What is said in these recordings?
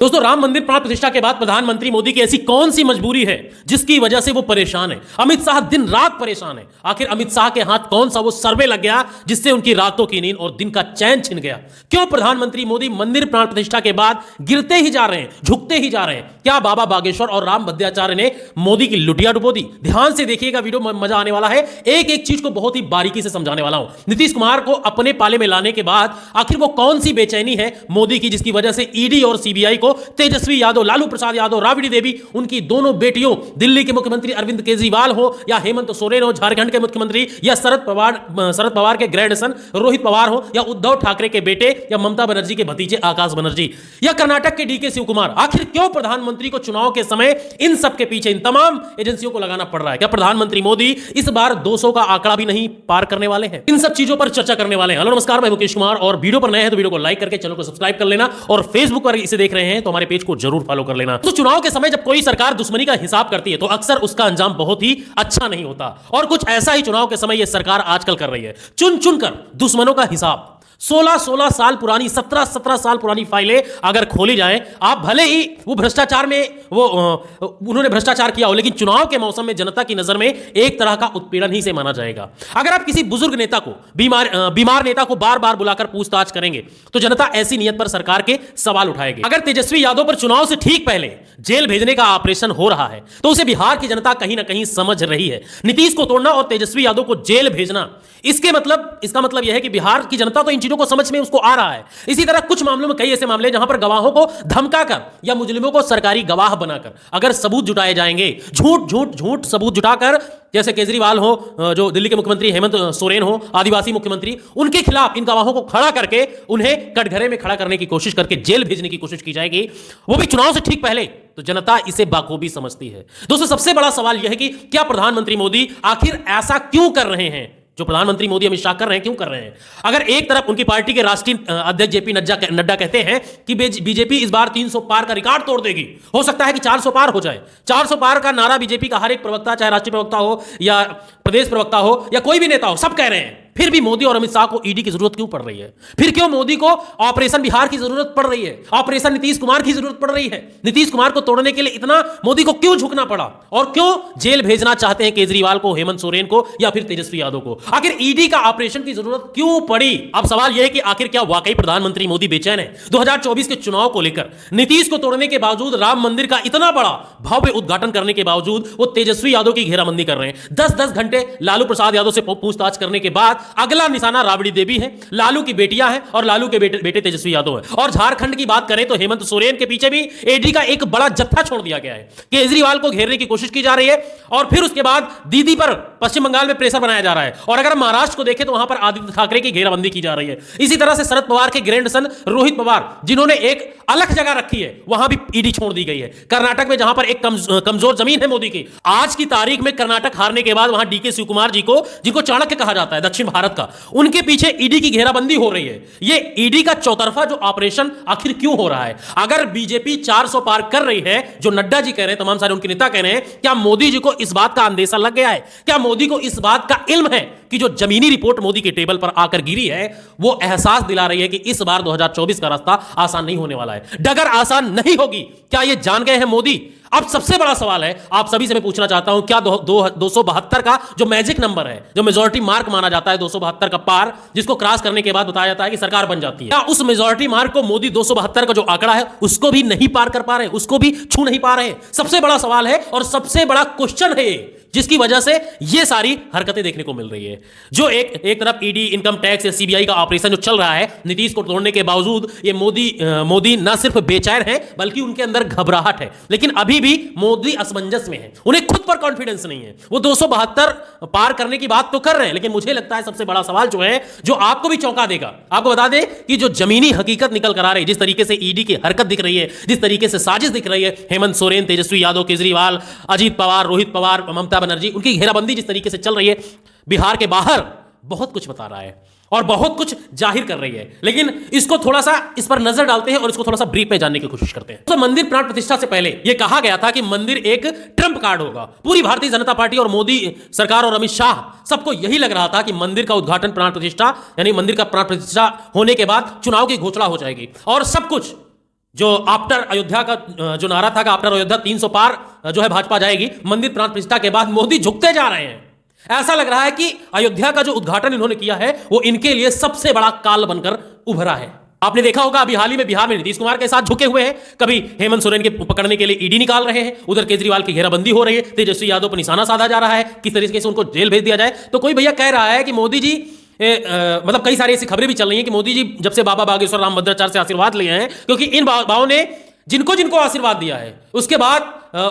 दोस्तों, राम मंदिर प्राण प्रतिष्ठा के बाद प्रधानमंत्री मोदी की ऐसी कौन सी मजबूरी है जिसकी वजह से वो परेशान है। अमित शाह दिन रात परेशान है। आखिर अमित शाह के हाथ कौन सा वो सर्वे लग गया जिससे उनकी रातों की नींद और दिन का चैन छिन गया। क्यों प्रधानमंत्री मोदी मंदिर प्राण प्रतिष्ठा के बाद गिरते ही जा रहे हैं, झुकते ही जा रहे हैं। क्या बाबा बागेश्वर और राम भद्राचार्य ने मोदी की लुटिया डुबो दी? ध्यान से देखिएगा, वीडियो मजा आने वाला है। एक एक चीज को बहुत ही बारीकी से समझाने वाला हूं। नीतीश कुमार को अपने पाले में लाने के बाद आखिर वो कौन सी बेचैनी है मोदी की जिसकी वजह से ईडी और सीबीआई को तेजस्वी यादव, लालू प्रसाद यादव, राबड़ी देवी, उनकी दोनों बेटियों, दिल्ली के मुख्यमंत्री अरविंद केजरीवाल हो या हेमंत सोरेन हो झारखंड के मुख्यमंत्री, या शरद पवार के ग्रैंडसन रोहित पवार हो, या उद्धव ठाकरे के बेटे या ममता बनर्जी के भतीजे आकाश बनर्जी, या कर्नाटक के डीके शिव कुमार। आखिर क्यों प्रधानमंत्री को चुनाव के समय इन सब के पीछे इन तमाम एजेंसियों को लगाना पड़ रहा है? क्या प्रधानमंत्री मोदी इस बार 200 का आंकड़ा भी नहीं पार करने वाले हैं? इन सब चीजों पर चर्चा करने वाले हैं। हेलो नमस्कार, मैं मुकेश कुमार, और वीडियो पर नए हैं तो वीडियो को लाइक करके चैनल को सब्सक्राइब कर लेना, और फेसबुक पर इसे देख रहे हैं तो हमारे पेज को जरूर फॉलो कर लेना। तो चुनाव के समय जब कोई सरकार दुश्मनी का हिसाब करती है तो अक्सर उसका अंजाम बहुत ही अच्छा नहीं होता, और कुछ ऐसा ही चुनाव के समय यह सरकार आजकल कर रही है। चुन चुनकर दुश्मनों का हिसाब। 16 साल पुरानी, 17 साल पुरानी फाइलें अगर खोली जाएं, आप भले ही वो भ्रष्टाचार में उन्होंने भ्रष्टाचार किया हो, लेकिन चुनाव के मौसम में जनता की नजर में एक तरह का उत्पीड़न ही से माना जाएगा। अगर आप किसी बुजुर्ग नेता को, बीमार नेता को बार बार बुलाकर पूछताछ करेंगे तो जनता ऐसी नियत पर सरकार के सवाल उठाएगी। अगर तेजस्वी यादव पर चुनाव से ठीक पहले जेल भेजने का ऑपरेशन हो रहा है तो उसे बिहार की जनता कहीं ना कहीं समझ रही है। नीतीश को तोड़ना और तेजस्वी यादव को जेल भेजना, इसका मतलब यह है कि बिहार की जनता तो इन चीजों को समझ में उसको आ रहा है। इसी तरह कुछ मामलों में, कई ऐसे मामले जहां पर गवाहों को धमकाकर या मुजरिमों को सरकारी गवाह बनाकर अगर सबूत जुटाए जाएंगे, झूठ सबूत जुटाकर, जैसे केजरीवाल हो, जो दिल्ली के मुख्यमंत्री हेमंत सोरेन हो, आदिवासी मुख्यमंत्री, उनके खिलाफ इन गवाहों को खड़ा करके उन्हें कटघरे में खड़ा करने की कोशिश करके जेल भेजने की कोशिश की जाएगी, वो भी चुनाव से ठीक पहले, तो जनता इसे बाखूबी समझती है। दोस्तों, सबसे बड़ा सवाल यह है कि क्या प्रधानमंत्री मोदी आखिर ऐसा क्यों कर रहे हैं? जो प्रधानमंत्री मोदी अमित शाह कर रहे हैं, क्यों कर रहे हैं? अगर एक तरफ उनकी पार्टी के राष्ट्रीय अध्यक्ष जेपी नड्डा कहते हैं कि बीजेपी इस बार 300 पार का रिकॉर्ड तोड़ देगी, हो सकता है कि 400 पार हो जाए। 400 पार का नारा बीजेपी का हर एक प्रवक्ता, चाहे राष्ट्रीय प्रवक्ता हो या प्रदेश प्रवक्ता हो या कोई भी नेता हो, सब कह रहे हैं। फिर भी मोदी और अमित शाह को ईडी की जरूरत क्यों पड़ रही है? फिर क्यों मोदी को ऑपरेशन बिहार की जरूरत पड़ रही है? ऑपरेशन नीतीश कुमार की जरूरत पड़ रही है? नीतीश कुमार को तोड़ने के लिए इतना मोदी को क्यों झुकना पड़ा? और क्यों जेल भेजना चाहते हैं केजरीवाल को, हेमंत सोरेन को या फिर तेजस्वी यादव को? आखिर ईडी का ऑपरेशन की जरूरत क्यों पड़ी? अब सवाल यह है कि आखिर क्या वाकई प्रधानमंत्री मोदी बेचैन है 2024 के चुनाव को लेकर? नीतीश को तोड़ने के बावजूद, राम मंदिर का इतना बड़ा भव्य उद्घाटन करने के बावजूद वो तेजस्वी यादव की घेराबंदी कर रहे हैं। 10-10 घंटे लालू प्रसाद यादव से पूछताछ करने के बाद अगला निशाना राबड़ी देवी है, लालू की बेटियां हैं और लालू के बेटे तेजस्वी यादव है। और झारखंड की बात करें तो हेमंत सोरेन के पीछे भी ईडी का एक बड़ा जत्था छोड़ दिया गया है। केजरीवाल को घेरने की कोशिश की जा रही है, और फिर उसके बाद दीदी पर पश्चिम बंगाल में प्रेशर बनाया जा रहा है। और अगर महाराष्ट्र को देखें तो वहां पर आदित्य ठाकरे की घेराबंदी की जा रही है। इसी तरह से शरद पवार के ग्रैंडसन रोहित पवार, जिन्होंने एक अलग जगह रखी है, वहां भी ईडी छोड़ दी गई है। कर्नाटक में जहां पर एक कमजोर जमीन है मोदी की, आज की तारीख में कर्नाटक हारने के बाद वहां डीके शिव कुमार जी को, जिनको चाणक्य कहा जाता है दक्षिण भारत का, उनके पीछे ईडी की घेराबंदी हो रही है। ये ईडी का चौतरफा जो ऑपरेशन आखिर क्यों हो रहा है? अगर बीजेपी 400 पार कर रही है, जो नड्डा जी कह रहे हैं, तमाम सारे उनके नेता कह रहे हैं, क्या मोदी जी को इस बात का अंदेशा लग गया है? क्या मोदी को इस बात का इल्म है कि जो जमीनी रिपोर्ट मोदी के टेबल पर आकर गिरी है वो एहसास दिला रही है कि इस बार 2024 का रास्ता आसान नहीं होने वाला है, डगर आसान नहीं होगी? क्या ये जान गए हैं मोदी? अब सबसे बड़ा सवाल है, आप सभी से मैं पूछना चाहता हूं, क्या 272 का जो मैजिक नंबर है, जो मेजॉरिटी मार्क माना जाता है, 272 का पार, जिसको क्रॉस करने के बाद बताया जाता है कि सरकार बन जाती है, क्या उस मेजॉरिटी मार्क को मोदी 272 का जो आंकड़ा है उसको भी नहीं पार कर पा रहे, उसको भी छू नहीं पा रहे? सबसे बड़ा सवाल है और सबसे बड़ा क्वेश्चन है, जिसकी वजह से ये सारी हरकतें देखने को मिल रही है। जो एक तरफ ईडी, इनकम टैक्स या सीबीआई का ऑपरेशन जो चल रहा है, नीतीश को तोड़ने के बावजूद ये मोदी ना सिर्फ बेचैन है बल्कि उनके अंदर घबराहट है। लेकिन अभी भी मोदी असमंजस में है, उन्हें खुद पर कॉन्फिडेंस नहीं है। वो 272 पार करने की बात तो कर रहे हैं, लेकिन मुझे लगता है सबसे बड़ा सवाल जो है, जो आपको भी चौंका देगा, आपको बता दें कि जो जमीनी हकीकत निकल कर आ रही है, जिस तरीके से ईडी की हरकत दिख रही है, जिस तरीके से साजिश दिख रही है, हेमंत सोरेन, तेजस्वी यादव, केजरीवाल, अजीत पवार, रोहित पवार, ममता बनर्जी, उनकी घेराबंदी जिस तरीके से चल रही है, बिहार के बाहर बहुत कुछ बता रहा है और बहुत कुछ जाहिर कर रही है। लेकिन इसको थोड़ा सा, इस पर नजर डालते हैं और इसको थोड़ा सा ब्रीफ में जानने की कोशिश करते हैं। तो मंदिर प्राण प्रतिष्ठा से पहले यह कहा गया था कि मंदिर एक ट्रम्प कार्ड होगा। पूरी भारतीय जनता पार्टी और मोदी सरकार और अमित शाह, सबको यही लग रहा था कि मंदिर का उद्घाटन, प्राण प्रतिष्ठा, यानी मंदिर का प्राण प्रतिष्ठा होने के बाद चुनाव की घोषणा हो जाएगी और सब कुछ जो आफ्टर अयोध्या का जो नारा था कि आफ्टर अयोध्या 300 पार जो है भाजपा जाएगी, मंदिर प्राण प्रतिष्ठा के बाद मोदी झुकते जा रहे हैं। ऐसा लग रहा है कि अयोध्या का जो उद्घाटन इन्होंने किया है वो इनके लिए सबसे बड़ा काल बनकर उभरा है। आपने देखा होगा अभी हाल ही में बिहार में नीतीश कुमार के साथ झुके हुए हैं, कभी हेमंत सोरेन के पकड़ने के लिए ईडी निकाल रहे हैं, उधर केजरीवाल की घेराबंदी हो रही है, तेजस्वी यादव पर निशाना साधा जा रहा है किस तरीके से उनको जेल भेज दिया जाए। तो कोई भैया कह रहा है कि मोदी जी मतलब कई सारी ऐसी खबरें भी चल रही हैं कि मोदी जी जब से बाबा बागेश्वर राम भद्राचार्य से आशीर्वाद लिए हैं, क्योंकि इन बाबाओं ने जिनको जिनको आशीर्वाद दिया है उसके बाद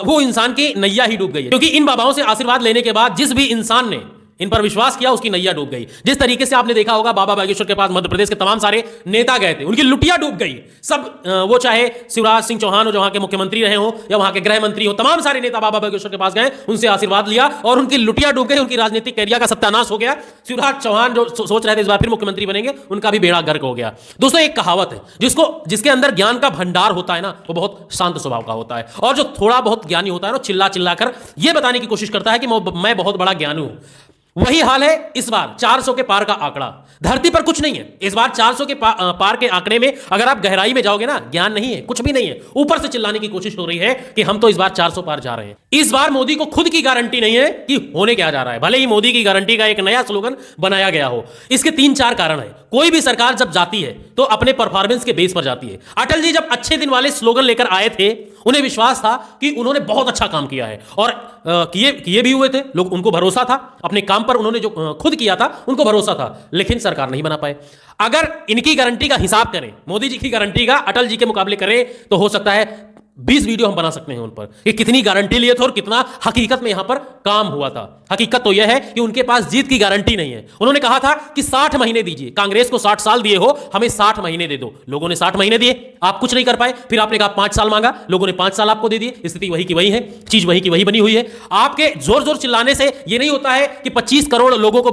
वो इंसान की नैया ही डूब गई है। क्योंकि इन बाबाओं से आशीर्वाद लेने के बाद जिस भी इंसान ने इन पर विश्वास किया उसकी नैया डूब गई। जिस तरीके से आपने देखा होगा बाबा बागेश्वर के पास मध्य प्रदेश के तमाम सारे नेता गए थे, उनकी लुटिया डूब गई सब। वो चाहे शिवराज सिंह चौहान हो जो वहां के मुख्यमंत्री रहे हो या वहां के गृह मंत्री हो, तमाम सारे नेता बाबा बागेश्वर के पास गए, उनसे आशीर्वाद लिया और उनकी लुटिया डूब गई, उनकी राजनीतिक कैरियर का सत्यानाश हो गया। शिवराज चौहान जो सोच रहे थे इस बार फिर मुख्यमंत्री बनेंगे, उनका भी बेड़ा गर्क हो गया। दोस्तों एक कहावत है जिसके अंदर ज्ञान का भंडार होता है ना, वो बहुत शांत स्वभाव का होता है, और जो थोड़ा बहुत ज्ञानी होता है ना, चिल्ला चिल्ला कर यह बताने की कोशिश करता है कि मैं बहुत बड़ा ज्ञानी हूं। वही हाल है इस बार 400 के पार का आंकड़ा। धरती पर कुछ नहीं है इस बार 400 के पार के आंकड़े में अगर आप गहराई में जाओगे ना, ज्ञान नहीं है, कुछ भी नहीं है, ऊपर से चिल्लाने की कोशिश हो रही है कि हम तो इस बार 400 पार जा रहे हैं। इस बार मोदी को खुद की गारंटी नहीं है कि होने क्या जा रहा है, भले ही मोदी की गारंटी का एक नया स्लोगन बनाया गया हो। इसके 3-4 कारण है। कोई भी सरकार जब जाती है तो अपने परफॉर्मेंस के बेस पर जाती है। अटल जी जब अच्छे दिन वाले स्लोगन लेकर आए थे, उन्हें विश्वास था कि उन्होंने बहुत अच्छा काम किया है और किए भी हुए थे, लोग उनको भरोसा था, अपने काम पर उन्होंने जो खुद किया था उनको भरोसा था, लेकिन सरकार नहीं बना पाए। अगर इनकी गारंटी का हिसाब करें, मोदी जी की गारंटी का अटल जी के मुकाबले करें, तो हो सकता है 20 वीडियो हम बना सकते हैं उन पर कि कितनी गारंटी लिए थे और कितना हकीकत में यहां पर काम हुआ था। हकीकत तो यह है कि उनके पास जीत की गारंटी नहीं है। उन्होंने कहा था कि 60 महीने दीजिए, कांग्रेस को 60 साल दिए हो, हमें 60 महीने दे दो। लोगों ने 60 महीने दिए, आप कुछ नहीं कर पाए। फिर आपने कहा 5 साल मांगा, लोगों ने 5 साल आपको दे दिए। स्थिति वही की वही है, चीज वही की वही बनी हुई है। आपके जोर जोर चिल्लाने से यह नहीं होता है कि 25 करोड़ लोगों को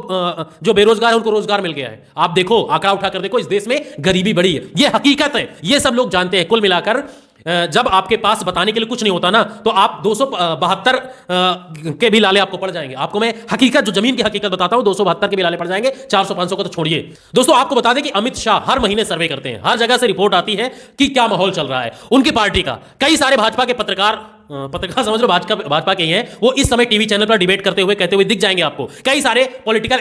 जो बेरोजगार है उनको रोजगार मिल गया है। आप देखो, आंकड़ा उठाकर देखो, इस देश में गरीबी बढ़ी है, यह हकीकत है, यह सब लोग जानते हैं। कुल मिलाकर जब आपके पास बताने के लिए कुछ नहीं होता ना, तो आप 272 के भी लाले आपको पड़ जाएंगे। आपको मैं हकीकत, जो जमीन की हकीकत बताता हूं, 272 के भी लाले पड़ जाएंगे, 400-500 को तो छोड़िए। दोस्तों आपको बता दें कि अमित शाह हर महीने सर्वे करते हैं, हर जगह से रिपोर्ट आती है कि क्या माहौल चल रहा है उनकी पार्टी का। कई सारे भाजपा के पत्रकार समझ लो भाजपा के ही हैं, वो इस समय टीवी चैनल पर डिबेट करते हुए कहते हुए दिख जाएंगे आपको। कई सारे पॉलिटिकल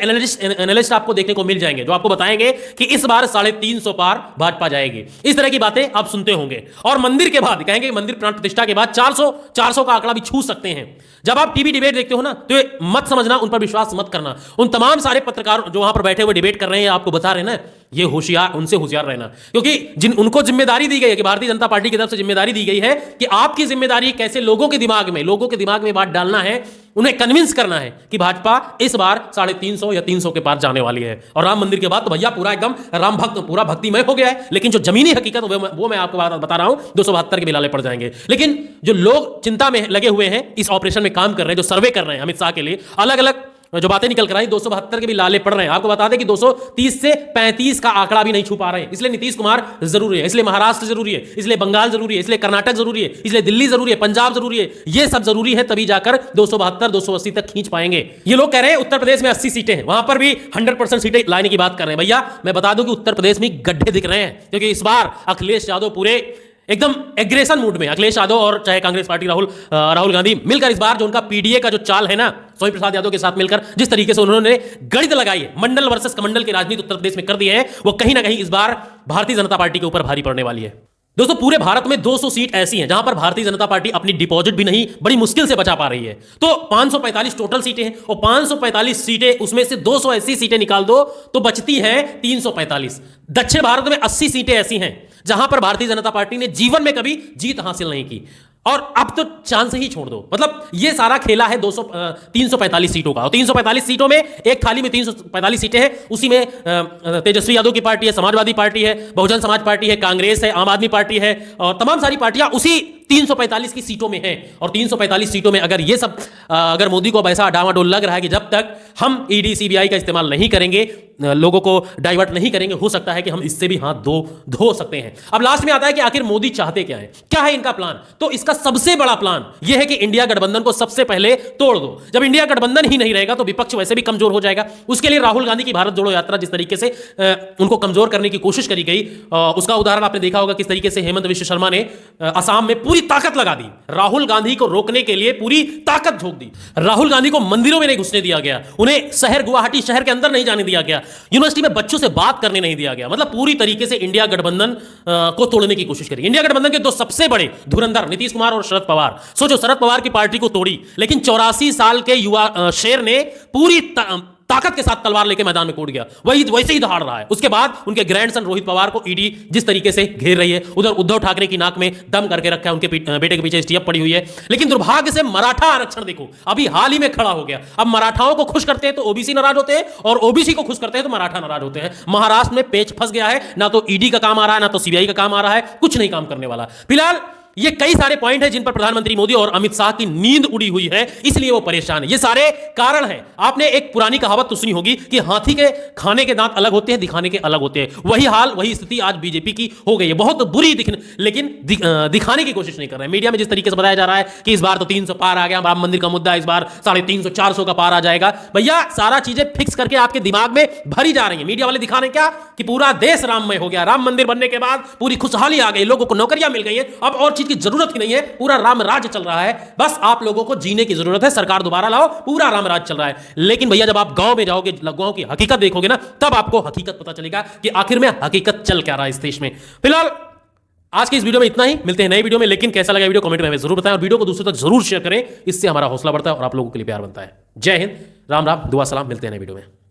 एनालिस्ट आपको देखने को मिल जाएंगे जो आपको बताएंगे कि इस बार 350 पार भाजपा जाएगी। इस तरह की बातें आप सुनते होंगे। और मंदिर के बाद कहेंगे, मंदिर प्राण प्रतिष्ठा के बाद 400 का आंकड़ा भी छू सकते हैं। जब आप टीवी डिबेट देखते हो ना, तो मत समझना, उन पर विश्वास मत करना। उन तमाम सारे पत्रकार जो वहां पर बैठे हुए डिबेट कर रहे हैं, आपको बता रहे हैं ना, ये होशियार, उनसे होशियार रहना, क्योंकि उनको जिम्मेदारी दी गई है कि भारतीय जनता पार्टी की तरफ से जिम्मेदारी दी गई है कि आपकी जिम्मेदारी कैसे लोगों के दिमाग में बात डालना है, उन्हें कन्विंस करना है कि भाजपा इस बार 350 या 300 के पार जाने वाली है। और राम मंदिर के बाद तो भैया पूरा एकदम राम भक्त, पूरा भक्तिमय हो गया है। लेकिन जो जमीनी हकीकत वो मैं आपको बता रहा हूं, 272 के भी लाले पड़ जाएंगे। लेकिन जो लोग चिंता में लगे हुए हैं, इस ऑपरेशन में काम कर रहे हैं, जो सर्वे कर रहे हैं अमित शाह के लिए, अलग अलग जो बातें निकल कर आई, 272 के भी लाले पड़ रहे हैं। आपको बता दें कि 230 से 35 का आंकड़ा भी नहीं छू पा रहे हैं। इसलिए नीतीश कुमार जरूरी है, इसलिए महाराष्ट्र जरूरी है, इसलिए बंगाल जरूरी है, इसलिए कर्नाटक जरूरी है, इसलिए दिल्ली जरूरी है, पंजाब जरूरी है। ये सब जरूरी है, तभी जाकर 272 280 तक खींच पाएंगे। ये लोग कह रहे हैं उत्तर प्रदेश में 80 सीटें हैं, वहां पर भी 100% सीटें लाने की बात कर रहे हैं। भैया मैं बता दूं कि उत्तर प्रदेश में गड्ढे दिख रहे हैं, क्योंकि इस बार अखिलेश यादव पूरे एकदम एग्रेशन मूड में, अखिलेश यादव और चाहे कांग्रेस पार्टी राहुल गांधी मिलकर इस बार जो उनका पीडीए का जो चाल है ना, स्वामी प्रसाद यादव के साथ मिलकर जिस तरीके से उन्होंने गणित लगाई है, मंडल वर्सेस कमंडल की राजनीति उत्तर प्रदेश में कर दी है, वो कहीं ना कहीं इस बार भारतीय जनता पार्टी के ऊपर भारी पड़ने वाली है। दोस्तों पूरे भारत में 200 सीट ऐसी हैं जहां पर भारतीय जनता पार्टी अपनी डिपॉजिट भी नहीं, बड़ी मुश्किल से बचा पा रही है। तो 545 टोटल सीटें हैं और 545 सीटें, उसमें से 280 सीटें निकाल दो तो बचती हैं 345। दक्षिण भारत में 80 सीटें ऐसी हैं जहां पर भारतीय जनता पार्टी ने जीवन में कभी जीत हासिल नहीं की, और अब तो चांस ही छोड़ दो। मतलब ये सारा खेला है 345 सीटों का, और 345 सीटों में एक थाली में 345 सीटें हैं, उसी में तेजस्वी यादव की पार्टी है, समाजवादी पार्टी है, बहुजन समाज पार्टी है, कांग्रेस है, आम आदमी पार्टी है, और तमाम सारी पार्टियां उसी 345 की सीटों में है और 345 सीटों में अगर ये सब अगर मोदी को अब ऐसा डामाडोल लग रहा है कि जब तक हम ईडी सीबीआई का इस्तेमाल नहीं करेंगे, लोगों को डाइवर्ट नहीं करेंगे, हो सकता है कि हम इससे भी हाथ धो सकते हैं। अब लास्ट में आता है कि आखिर मोदी चाहते क्या है, क्या है इनका प्लान। तो इसका सबसे बड़ा प्लान यह है कि इंडिया गठबंधन को सबसे पहले तोड़ दो। जब इंडिया गठबंधन ही नहीं रहेगा तो विपक्ष वैसे भी कमजोर हो जाएगा। उसके लिए राहुल गांधी की भारत जोड़ो यात्रा जिस तरीके से उनको कमजोर करने की कोशिश करी गई, उसका उदाहरण आपने देखा होगा किस तरीके से हेमंत विश्व शर्मा ने असम में पूरी ताकत लगा दी। राहुल गांधी को रोकने के लिए पूरी ताकत झोंक दी। राहुल गांधी को मंदिरों में नहीं घुसने दिया गया, उन्हें शहर गुवाहाटी शहर के अंदर नहीं जाने दिया गया, यूनिवर्सिटी में बच्चों से बात करने नहीं दिया गया। मतलब पूरी तरीके से इंडिया गठबंधन को तोड़ने की कोशिश करी। इंडिया गठबंधन के दो सबसे बड़े धुरंधर नीतीश कुमार और शरद पवार। सोचो, शरद पवार की पार्टी को तोड़ी, लेकिन 84 साल के युवा शेर ने पूरी ताकत के साथ तलवार लेके मैदान में कूद गया, वही वैसे ही दहाड़ रहा है। उसके बाद उनके ग्रैंडसन रोहित पवार को ईडी जिस तरीके से घेर रही है, उधर उद्धव ठाकरे की नाक में दम करके रखा है, उनके बेटे के पीछे स्टीप पड़ी हुई है। लेकिन दुर्भाग्य से मराठा आरक्षण देखो अभी हाल ही में खड़ा हो गया। अब मराठाओं को खुश करते हैं तो ओबीसी नाराज होते हैं, और ओबीसी को खुश करते हैं तो मराठा नाराज होते हैं। महाराष्ट्र में पेच फंस गया है, ना तो ईडी का काम आ रहा है, ना तो सीबीआई का काम आ रहा है, कुछ नहीं काम करने वाला। फिलहाल ये कई सारे पॉइंट हैं जिन पर प्रधानमंत्री मोदी और अमित शाह की नींद उड़ी हुई है, इसलिए वो परेशान है। ये सारे कारण हैं। आपने एक पुरानी कहावत तो सुनी होगी कि हाथी के खाने के दांत अलग होते हैं, दिखाने के अलग होते हैं। वही हाल, वही स्थिति आज बीजेपी की हो गई है। बहुत बुरी लेकिन दिखाने की कोशिश नहीं कर रहे हैं। मीडिया में जिस तरीके से बताया जा रहा है कि इस बार तो 300 पार आ गया, राम मंदिर का मुद्दा इस बार 350 400 का पार आ जाएगा। भैया सारा चीजें फिक्स करके आपके दिमाग में भरी जा रही है। मीडिया वाले दिखा रहे क्या कि पूरा देश राममय हो गया, राम मंदिर बनने के बाद पूरी खुशहाली आ गई, लोगों को नौकरियां मिल गई है, अब और चीज की जरूरत ही नहीं है, पूरा राम राज चल रहा है। बस आप लोगों को जीने की जरूरत है, सरकार दोबारा लाओ, पूरा राम राज चल रहा है। लेकिन भैया जब आप गांव में जाओगे, गांव की हकीकत देखोगे ना, तब आपको हकीकत पता चलेगा कि आखिर में हकीकत चल क्या रहा है इस देश में। फिलहाल आज की इस वीडियो में इतना ही, मिलते हैं नए वीडियो में। लेकिन कैसा लगा वीडियो कमेंट में हमें जरूर बताएं और वीडियो को दूसरों तक जरूर शेयर करें, इससे हमारा हौसला बढ़ता है और आप लोगों के लिए प्यार बनता है। जय हिंद, राम राम, दुआ सलाम, मिलते हैं नए वीडियो में।